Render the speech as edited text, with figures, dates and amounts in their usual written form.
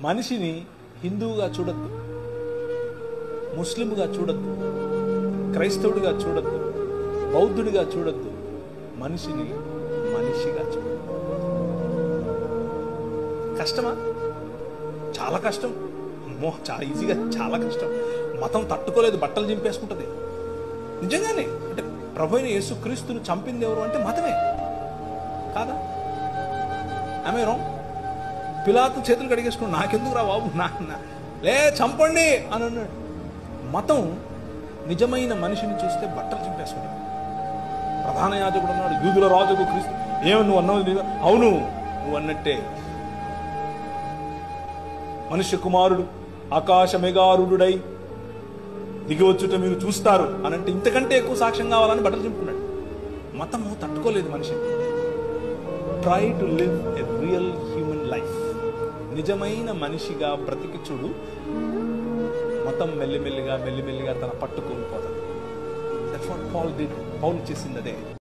మనిషిని హిందువుగా చూడొద్దు, ముస్లింగా చూడొద్దు, క్రైస్తవుడిగా చూడొద్దు, బౌద్ధుడిగా చూడొద్దు. మనిషిని మనిషిగా చూడొద్దు. కష్టమా? చాలా కష్టం. అమ్మో, చాలా ఈజీగా, చాలా కష్టం. మతం తట్టుకోలేదు, బట్టలు చింపేసుకుంటుంది. నిజంగానే అంటే ప్రభు అయిన యేసుక్రీస్తును చంపింది ఎవరు అంటే మతమే కాదా? ఆమె రాంగ్. పిలాతు చేతులు కడిగేసుకున్నాడు, నాకెందుకు రా బాబు, లే చంపండి అని అన్నాడు. మతం నిజమైన మనిషిని చూస్తే బట్టలు చింపేసుకున్నాడు. ప్రధాన యాజకుడు అన్నాడు, యూదుల రాజుకు క్రీస్తు. ఏమని నువ్వు అన్నావు? అవును, నువ్వు అన్నట్టే. మనుష్య కుమారుడు ఆకాశ మేఘారుడై దిగివచ్చుట మీరు చూస్తారు అని అంటే ఇంతకంటే ఎక్కువ సాక్ష్యం కావాలని బట్టలు చింపుకున్నాడు. మతము తట్టుకోలేదు మనిషిని. Try to live a real human life. నిజమైన మనిషిగా బ్రతికి చూడు. మతం మెల్లిమెల్లిగా తన పట్టుకొని పోతుంది. That's what Paul did. Paul చేసింది అదే.